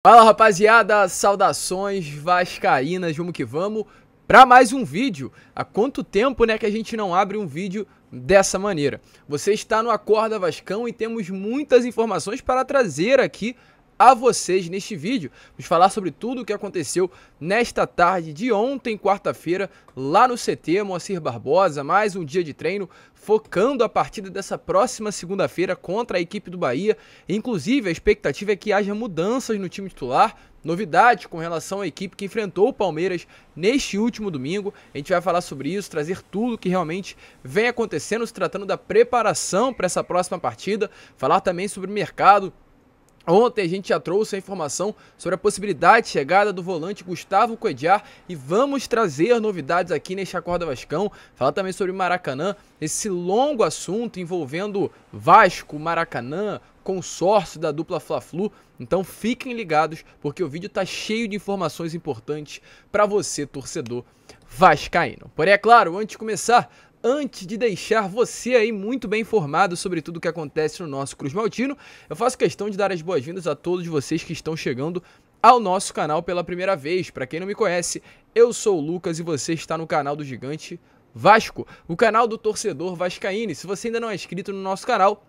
Fala rapaziada, saudações vascaínas, vamos que vamos para mais um vídeo. Há quanto tempo né, que a gente não abre um vídeo dessa maneira? Você está no Acorda Vascão e temos muitas informações para trazer aqui a vocês neste vídeo. Vamos falar sobre tudo o que aconteceu nesta tarde de ontem, quarta-feira, lá no CT Moacir Barbosa, mais um dia de treino, focando a partida dessa próxima segunda-feira contra a equipe do Bahia. Inclusive, a expectativa é que haja mudanças no time titular, novidades com relação à equipe que enfrentou o Palmeiras neste último domingo. A gente vai falar sobre isso, trazer tudo que realmente vem acontecendo, se tratando da preparação para essa próxima partida, falar também sobre o mercado. Ontem a gente já trouxe a informação sobre a possibilidade de chegada do volante Gustavo Coedjar e vamos trazer novidades aqui neste Acorda Vascão, falar também sobre Maracanã, esse longo assunto envolvendo Vasco, Maracanã, consórcio da dupla Fla-Flu. Então fiquem ligados porque o vídeo está cheio de informações importantes para você, torcedor vascaíno. Porém, é claro, antes de começar, antes de deixar você aí muito bem informado sobre tudo o que acontece no nosso Cruz Maltino, eu faço questão de dar as boas-vindas a todos vocês que estão chegando ao nosso canal pela primeira vez. Para quem não me conhece, eu sou o Lucas e você está no canal do Gigante Vasco, o canal do torcedor vascaíno. Se você ainda não é inscrito no nosso canal,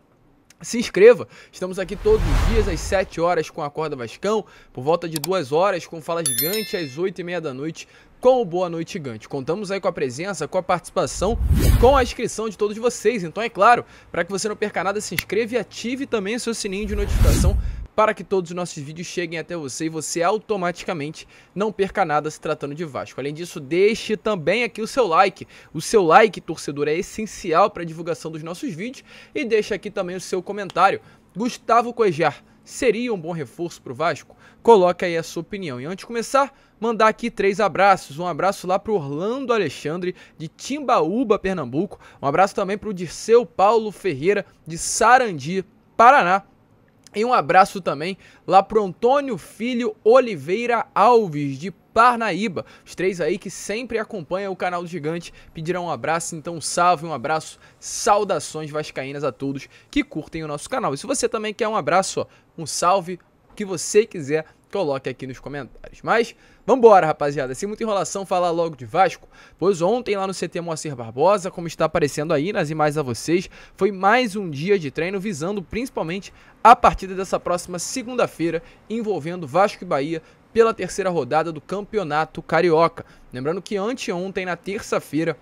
se inscreva. Estamos aqui todos os dias às 7 horas com a Acorda Vascão, por volta de 2 horas com Fala Gigante, às 8h30 da noite com o Boa Noite Gigante. Contamos aí com a presença, com a participação, com a inscrição de todos vocês. Então é claro, para que você não perca nada, se inscreva e ative também o seu sininho de notificação para que todos os nossos vídeos cheguem até você e você automaticamente não perca nada se tratando de Vasco. Além disso, deixe também aqui o seu like. O seu like, torcedor, é essencial para a divulgação dos nossos vídeos. E deixe aqui também o seu comentário. Gustavo Coedjar seria um bom reforço para o Vasco? Coloque aí a sua opinião. E antes de começar, mandar aqui 3 abraços. Um abraço lá para o Orlando Alexandre, de Timbaúba, Pernambuco. Um abraço também para o Dirceu Paulo Ferreira, de Sarandi, Paraná. E um abraço também lá pro Antônio Filho Oliveira Alves, de Parnaíba. Os 3 aí que sempre acompanham o canal do Gigante pedirão um abraço, então um salve, um abraço, saudações vascaínas a todos que curtem o nosso canal. E se você também quer um abraço, ó, um salve, o que você quiser, coloque aqui nos comentários. Mas vambora, rapaziada, sem muita enrolação, falar logo de Vasco, pois ontem lá no CT Moacir Barbosa, como está aparecendo aí nas imagens a vocês, foi mais um dia de treino visando principalmente a partida dessa próxima segunda-feira, envolvendo Vasco e Bahia pela 3ª rodada do Campeonato Carioca. Lembrando que anteontem, na terça-feira,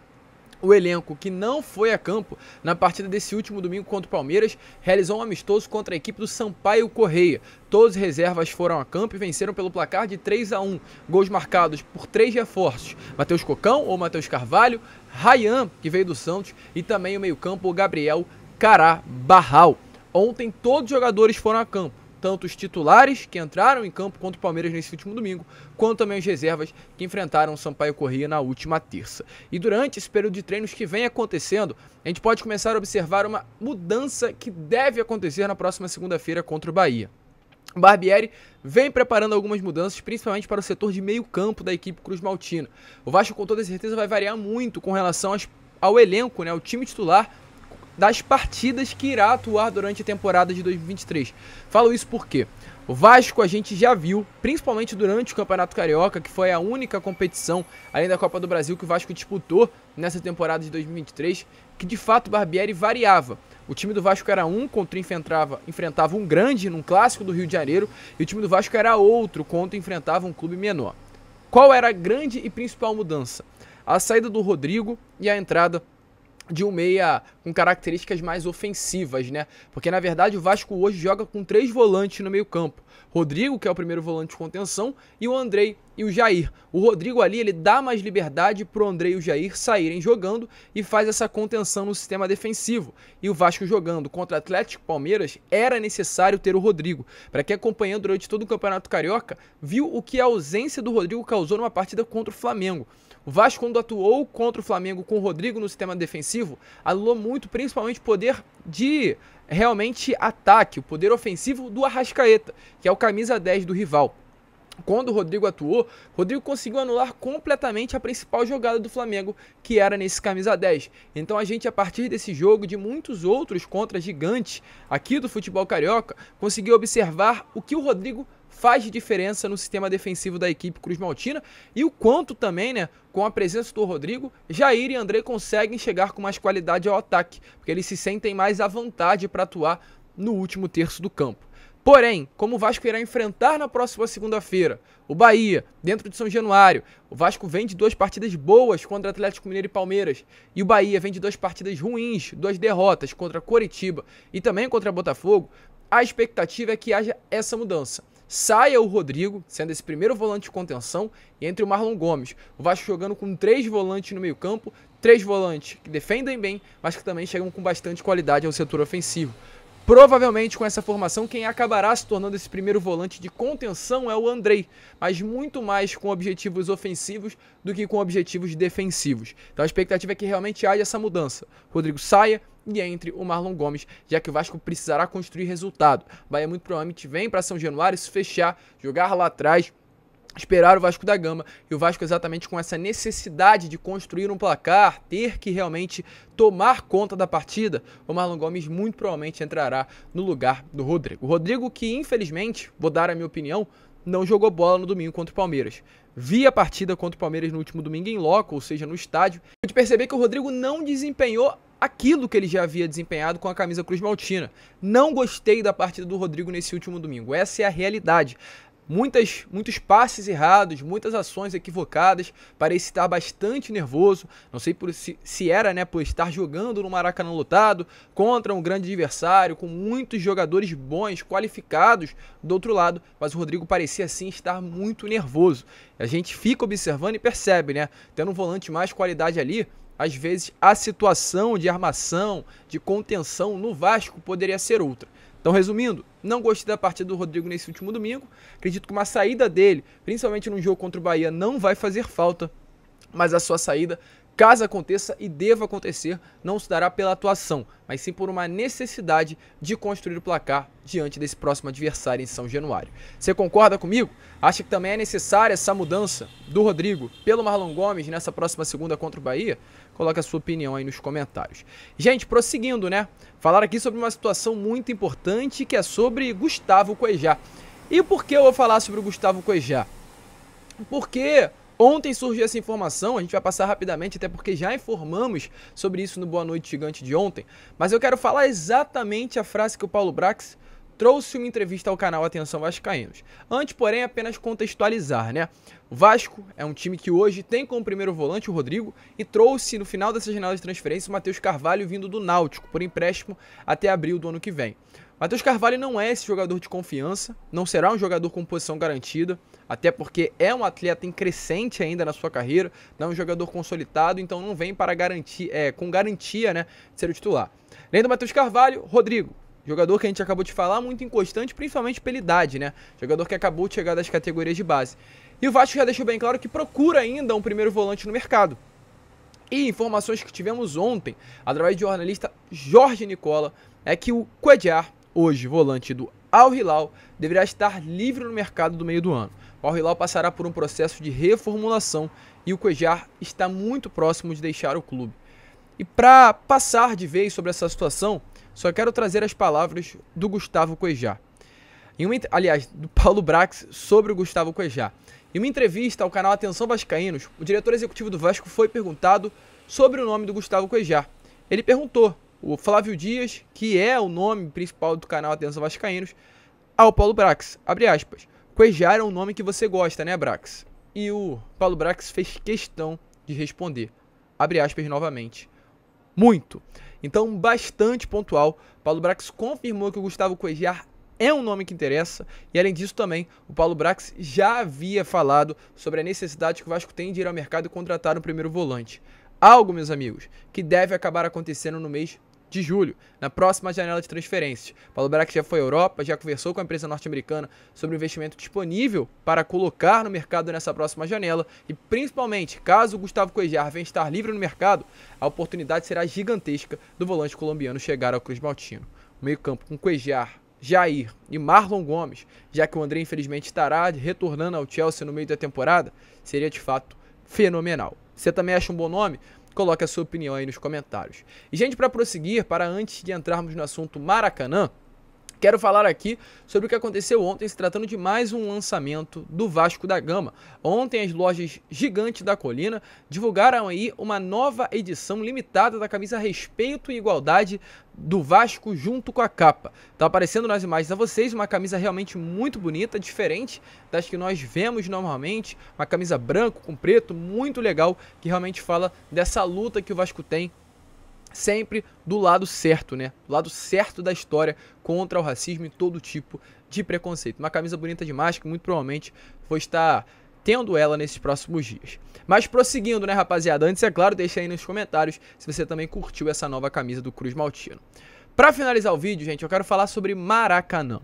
o elenco que não foi a campo na partida desse último domingo contra o Palmeiras realizou um amistoso contra a equipe do Sampaio Correia. Todos os reservas foram a campo e venceram pelo placar de 3-1. Gols marcados por 3 reforços: Matheus Cocão ou Matheus Carvalho, Ryan, que veio do Santos, e também o meio-campo Gabriel Carabarral. Ontem todos os jogadores foram a campo, tanto os titulares que entraram em campo contra o Palmeiras nesse último domingo, quanto também os reservas que enfrentaram o Sampaio Corrêa na última terça. E durante esse período de treinos que vem acontecendo, a gente pode começar a observar uma mudança que deve acontecer na próxima segunda-feira contra o Bahia. O Barbieri vem preparando algumas mudanças, principalmente para o setor de meio campo da equipe Cruz Maltina. O Vasco com toda certeza vai variar muito com relação ao elenco, né, ao time titular, das partidas que irá atuar durante a temporada de 2023. Falo isso porque o Vasco a gente já viu, principalmente durante o Campeonato Carioca, que foi a única competição, além da Copa do Brasil, que o Vasco disputou nessa temporada de 2023, que de fato o Barbieri variava. O time do Vasco era um contra enfrentava um grande num clássico do Rio de Janeiro, e o time do Vasco era outro contra enfrentava um clube menor. Qual era a grande e principal mudança? A saída do Rodrigo e a entrada de um meia com características mais ofensivas, né? Porque na verdade o Vasco hoje joga com 3 volantes no meio campo. Rodrigo, que é o primeiro volante de contenção, e o Andrei e o Jair. O Rodrigo ali, ele dá mais liberdade pro Andrei e o Jair saírem jogando e faz essa contenção no sistema defensivo. E o Vasco jogando contra o Atlético Palmeiras, era necessário ter o Rodrigo. Para quem acompanhou durante todo o Campeonato Carioca, viu o que a ausência do Rodrigo causou numa partida contra o Flamengo. O Vasco, quando atuou contra o Flamengo com o Rodrigo no sistema defensivo, anulou muito, principalmente o poder de realmente ataque, o poder ofensivo do Arrascaeta, que é o camisa 10 do rival. Quando o Rodrigo atuou, Rodrigo conseguiu anular completamente a principal jogada do Flamengo, que era nesse camisa 10. Então a gente, a partir desse jogo, de muitos outros contra gigantes aqui do futebol carioca, conseguiu observar o que o Rodrigo faz diferença no sistema defensivo da equipe cruzmaltina e o quanto também, né, com a presença do Rodrigo, Jair e André conseguem chegar com mais qualidade ao ataque, porque eles se sentem mais à vontade para atuar no último terço do campo. Porém, como o Vasco irá enfrentar na próxima segunda-feira o Bahia, dentro de São Januário, o Vasco vem de 2 partidas boas contra Atlético Mineiro e Palmeiras, e o Bahia vem de 2 partidas ruins, 2 derrotas contra Coritiba e também contra Botafogo, a expectativa é que haja essa mudança. Saia o Rodrigo, sendo esse primeiro volante de contenção, e entre o Marlon Gomes. O Vasco jogando com 3 volantes no meio campo, 3 volantes que defendem bem, mas que também chegam com bastante qualidade ao setor ofensivo. Provavelmente com essa formação quem acabará se tornando esse primeiro volante de contenção é o Andrei, mas muito mais com objetivos ofensivos do que com objetivos defensivos. Então a expectativa é que realmente haja essa mudança. Rodrigo saia e entre o Marlon Gomes, já que o Vasco precisará construir resultado. O Bahia muito provavelmente vem para São Januário se fechar, jogar lá atrás, esperar o Vasco da Gama, e o Vasco exatamente com essa necessidade de construir um placar, ter que realmente tomar conta da partida, o Marlon Gomes muito provavelmente entrará no lugar do Rodrigo. O Rodrigo que infelizmente, vou dar a minha opinião, não jogou bola no domingo contra o Palmeiras. Vi a partida contra o Palmeiras no último domingo em loco, ou seja, no estádio, pude perceber que o Rodrigo não desempenhou aquilo que ele já havia desempenhado com a camisa cruzmaltina. Não gostei da partida do Rodrigo nesse último domingo, essa é a realidade. Muitos passes errados, muitas ações equivocadas, parecia estar bastante nervoso, não sei se era, né, por estar jogando no Maracanã lotado, contra um grande adversário, com muitos jogadores bons, qualificados do outro lado, mas o Rodrigo parecia sim estar muito nervoso. A gente fica observando e percebe, né, tendo um volante mais qualidade ali, às vezes a situação de armação, de contenção no Vasco poderia ser outra. Então, resumindo, não gostei da partida do Rodrigo nesse último domingo. Acredito que uma saída dele, principalmente no jogo contra o Bahia, não vai fazer falta. Mas a sua saída, caso aconteça e deva acontecer, não se dará pela atuação, mas sim por uma necessidade de construir o placar diante desse próximo adversário em São Januário. Você concorda comigo? Acha que também é necessária essa mudança do Rodrigo pelo Marlon Gomes nessa próxima segunda contra o Bahia? Coloca a sua opinião aí nos comentários. Gente, prosseguindo, né? Falar aqui sobre uma situação muito importante que é sobre Gustavo Cuejá. E por que eu vou falar sobre o Gustavo Cuejá? Porque ontem surgiu essa informação, a gente vai passar rapidamente, até porque já informamos sobre isso no Boa Noite Gigante de ontem, mas eu quero falar exatamente a frase que o Paulo Brax trouxe uma entrevista ao canal Atenção Vascaínos. Antes, porém, apenas contextualizar, né? O Vasco é um time que hoje tem como primeiro volante o Rodrigo e trouxe no final dessa janela de transferência o Matheus Carvalho vindo do Náutico, por empréstimo até abril do ano que vem. Matheus Carvalho não é esse jogador de confiança, não será um jogador com posição garantida, até porque é um atleta em crescente ainda na sua carreira, não é um jogador consolidado, então não vem para garantir, com garantia, né, de ser o titular. Além do Matheus Carvalho, Rodrigo. Jogador que a gente acabou de falar, muito inconstante, principalmente pela idade, né? Jogador que acabou de chegar das categorias de base. E o Vasco já deixou bem claro que procura ainda um primeiro volante no mercado. E informações que tivemos ontem, através do jornalista Jorge Nicola, é que o Cuéllar, hoje volante do Al Hilal, deverá estar livre no mercado do meio do ano. O Al Hilal passará por um processo de reformulação e o Cuéllar está muito próximo de deixar o clube. E para passar de vez sobre essa situação, só quero trazer as palavras do Gustavo Cuéllar. Aliás, do Paulo Brax sobre o Gustavo Cuéllar. Em uma entrevista ao canal Atenção Vascaínos, o diretor executivo do Vasco foi perguntado sobre o nome do Gustavo Cuéllar. Ele perguntou, o Flávio Dias, que é o nome principal do canal Atenção Vascaínos, ao Paulo Brax, abre aspas, Cuéllar é um nome que você gosta, né, Brax? E o Paulo Brax fez questão de responder, abre aspas novamente, muito. Então, bastante pontual, Paulo Brax confirmou que o Gustavo Cuéllar é um nome que interessa, e além disso também, o Paulo Brax já havia falado sobre a necessidade que o Vasco tem de ir ao mercado e contratar um primeiro volante. Algo, meus amigos, que deve acabar acontecendo no mês de julho, na próxima janela de transferências. Paulo Brax já foi à Europa, já conversou com a empresa norte-americana sobre o investimento disponível para colocar no mercado nessa próxima janela e principalmente, caso o Gustavo Cuéllar venha estar livre no mercado, a oportunidade será gigantesca do volante colombiano chegar ao Cruz Maltino. O meio-campo com Cuéllar, Jair e Marlon Gomes, já que o André infelizmente estará retornando ao Chelsea no meio da temporada, seria de fato fenomenal. Você também acha um bom nome? Coloque a sua opinião aí nos comentários. E, gente, para prosseguir, para antes de entrarmos no assunto Maracanã, Quero falar aqui sobre o que aconteceu ontem, se tratando de mais um lançamento do Vasco da Gama. Ontem as lojas Gigante da Colina divulgaram aí uma nova edição limitada da camisa Respeito e Igualdade do Vasco junto com a capa. Tá aparecendo nas imagens a vocês uma camisa realmente muito bonita, diferente das que nós vemos normalmente. Uma camisa branca com preto, muito legal, que realmente fala dessa luta que o Vasco tem sempre do lado certo, né? Do lado certo da história contra o racismo e todo tipo de preconceito. Uma camisa bonita demais que muito provavelmente vou estar tendo ela nesses próximos dias. Mas prosseguindo, né, rapaziada? Antes, é claro, deixa aí nos comentários se você também curtiu essa nova camisa do Cruz Maltino. Para finalizar o vídeo, gente, eu quero falar sobre Maracanã.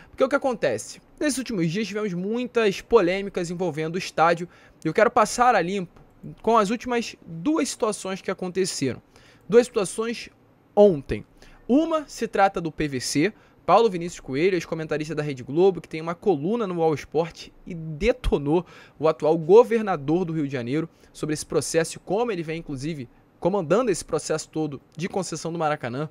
Porque o que acontece? Nesses últimos dias tivemos muitas polêmicas envolvendo o estádio e eu quero passar a limpo com as últimas duas situações que aconteceram. Duas situações ontem. Uma se trata do PVC, Paulo Vinícius Coelho, ex-comentarista da Rede Globo, que tem uma coluna no All Sport e detonou o atual governador do Rio de Janeiro sobre esse processo e como ele vem, inclusive, comandando esse processo todo de concessão do Maracanã.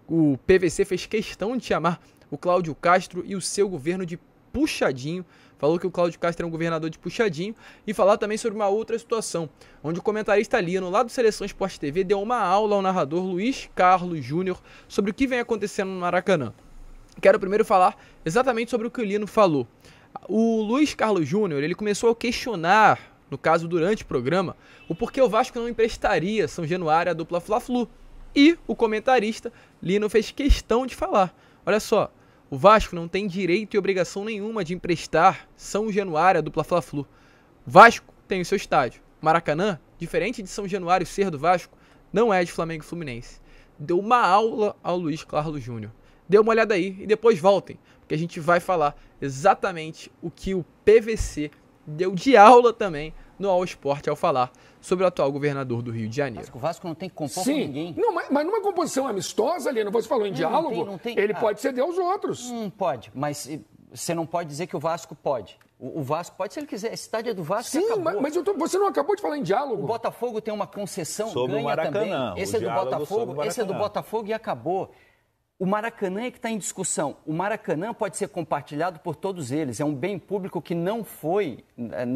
O PVC fez questão de chamar o Cláudio Castro e o seu governo de puxadinho. Falou que o Cláudio Castro é um governador de puxadinho e falar também sobre uma outra situação, onde o comentarista Lino, lá do Seleção Sport TV, deu uma aula ao narrador Luiz Carlos Júnior sobre o que vem acontecendo no Maracanã. Quero primeiro falar exatamente sobre o que o Lino falou. O Luiz Carlos Júnior, ele começou a questionar, no caso durante o programa, o porquê o Vasco não emprestaria São Januário à dupla Fla-Flu. E o comentarista Lino fez questão de falar, olha só, o Vasco não tem direito e obrigação nenhuma de emprestar São Januário à dupla Fla-Flu. O Vasco tem o seu estádio. O Maracanã, diferente de São Januário ser do Vasco, não é de Flamengo e Fluminense. Deu uma aula ao Luiz Carlos Júnior. Dê uma olhada aí e depois voltem, porque a gente vai falar exatamente o que o PVC deu de aula também no All Sport ao falar sobre o atual governador do Rio de Janeiro. O Vasco não tem que compor com ninguém. Não, mas numa composição amistosa, Lino, você falou em diálogo, não tem, ele pode ceder aos outros. Pode, mas você não pode dizer que o Vasco pode. O Vasco pode se ele quiser. Esse estádio é do Vasco. Sim, mas você não acabou de falar em diálogo. O Botafogo tem uma concessão, sobre ganha também. Esse é do Botafogo, esse é do Botafogo e acabou. O Maracanã é que está em discussão. O Maracanã pode ser compartilhado por todos eles. É um bem público que não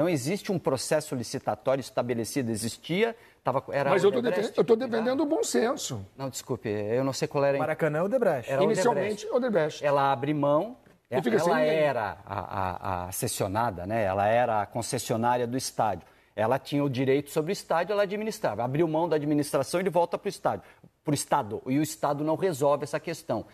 existe um processo licitatório estabelecido. Existia, era mas eu estou defendendo o bom senso. Não, desculpe, eu não sei qual era. Maracanã é o Odebrecht. Inicialmente, o Odebrecht. Ela abre mão. Ela era a cesssionada, né? Ela era a concessionária do estádio. Ela tinha o direito sobre o estádio, ela administrava. Abriu mão da administração e ele volta para o estádio. Para o Estado, e o Estado não resolve essa questão,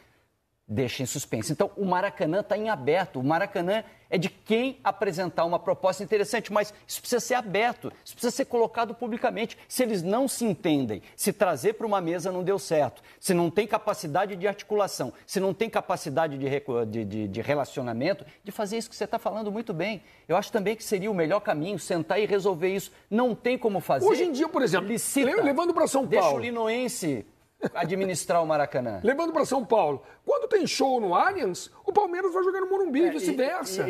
deixa em suspense. Então, o Maracanã está em aberto, o Maracanã é de quem apresentar uma proposta interessante, mas isso precisa ser aberto, isso precisa ser colocado publicamente. Se eles não se entendem, se trazer para uma mesa não deu certo, se não tem capacidade de articulação, se não tem capacidade de relacionamento, de fazer isso que você está falando muito bem. Eu acho também que seria o melhor caminho, sentar e resolver isso. Não tem como fazer. Hoje em dia, por exemplo, levando para São Paulo... Deixa o linoense administrar o Maracanã. Levando para São Paulo, quando tem show no Allianz, o Palmeiras vai jogar no Morumbi, vice-versa.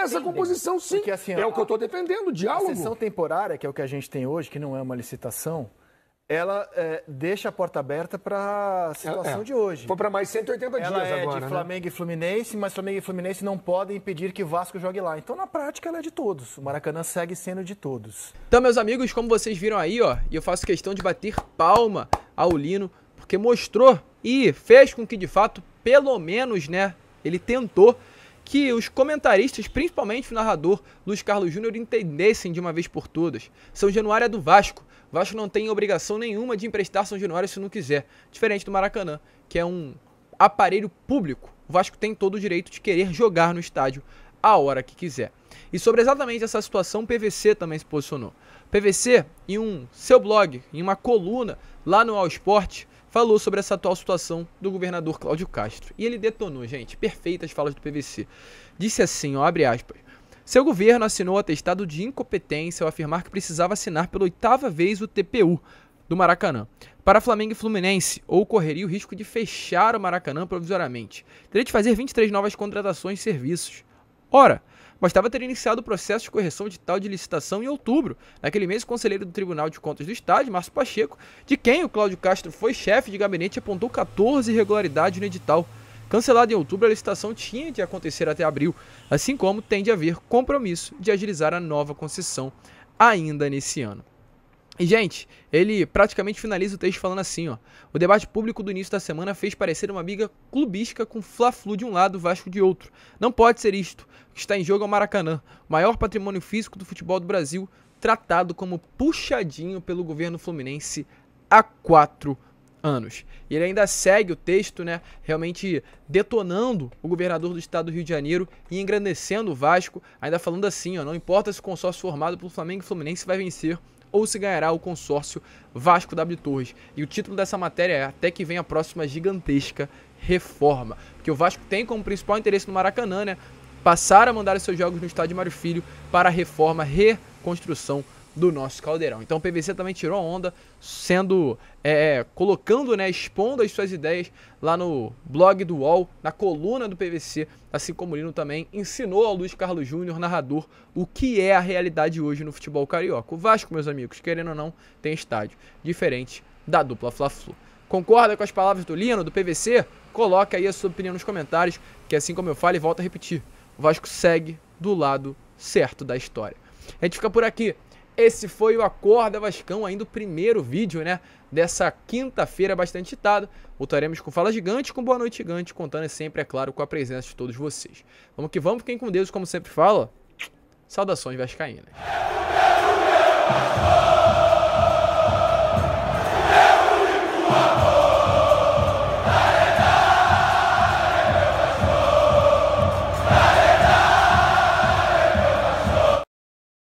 Essa composição, sim, porque, assim, é o que eu estou defendendo, o diálogo. A sessão temporária, que é o que a gente tem hoje, que não é uma licitação, ela deixa a porta aberta para a situação de hoje. Foi para mais 180 dias agora, Ela é de Flamengo e Fluminense, mas Flamengo e Fluminense não podem impedir que o Vasco jogue lá. Então, na prática, ela é de todos. O Maracanã segue sendo de todos. Então, meus amigos, como vocês viram aí, ó, e eu faço questão de bater palma ao Lino, porque mostrou e fez com que, de fato, pelo menos, né, ele tentou que os comentaristas, principalmente o narrador Luiz Carlos Júnior, entendessem de uma vez por todas. São Januário é do Vasco. O Vasco não tem obrigação nenhuma de emprestar São Januário se não quiser. Diferente do Maracanã, que é um aparelho público. O Vasco tem todo o direito de querer jogar no estádio a hora que quiser. E sobre exatamente essa situação, o PVC também se posicionou. O PVC, em seu blog, em uma coluna lá no All Sport, falou sobre essa atual situação do governador Cláudio Castro. E ele detonou, gente, perfeitas falas do PVC. Disse assim, ó, abre aspas, seu governo assinou atestado de incompetência ao afirmar que precisava assinar pela 8ª vez o TPU do Maracanã. Para Flamengo e Fluminense, ou correria o risco de fechar o Maracanã provisoriamente. Teria de fazer 23 novas contratações de serviços. Ora, bastava ter iniciado o processo de correção edital de licitação em outubro. Naquele mês, o conselheiro do Tribunal de Contas do Estado, Márcio Pacheco, de quem o Cláudio Castro foi chefe de gabinete, apontou 14 irregularidades no edital. Cancelada em outubro, a licitação tinha de acontecer até abril, assim como tem de haver compromisso de agilizar a nova concessão ainda nesse ano. E, gente, ele praticamente finaliza o texto falando assim, ó. O debate público do início da semana fez parecer uma briga clubística com Fla-Flu de um lado, Vasco de outro. Não pode ser isto. O que está em jogo é o Maracanã, o maior patrimônio físico do futebol do Brasil, tratado como puxadinho pelo governo fluminense há 4 anos. E ele ainda segue o texto, né, realmente detonando o governador do estado do Rio de Janeiro e engrandecendo o Vasco, ainda falando assim, ó, não importa se o consórcio formado pelo Flamengo e Fluminense vai vencer ou se ganhará o consórcio Vasco W Torres. E o título dessa matéria é Até que vem a próxima gigantesca reforma. Porque o Vasco tem como principal interesse no Maracanã, né, passar a mandar os seus jogos no estádio Mário Filho para a reforma, reconstrução do nosso Caldeirão. Então o PVC também tirou a onda, sendo, colocando, né, expondo as suas ideias lá no blog do UOL, na coluna do PVC, assim como o Lino também ensinou ao Luiz Carlos Júnior, narrador, o que é a realidade hoje no futebol carioca. O Vasco, meus amigos, querendo ou não, tem estádio diferente da dupla Fla-Flu. Concorda com as palavras do Lino, do PVC? Coloca aí a sua opinião nos comentários, que assim como eu falo e volto a repetir, o Vasco segue do lado certo da história. A gente fica por aqui. Esse foi o Acorda Vascão, ainda o primeiro vídeo, né, dessa quinta-feira bastante citado. Voltaremos com Fala Gigante, com Boa Noite Gigante, contando sempre, é claro, com a presença de todos vocês. Vamos que vamos, fiquem com Deus, como sempre fala. Saudações vascaínas.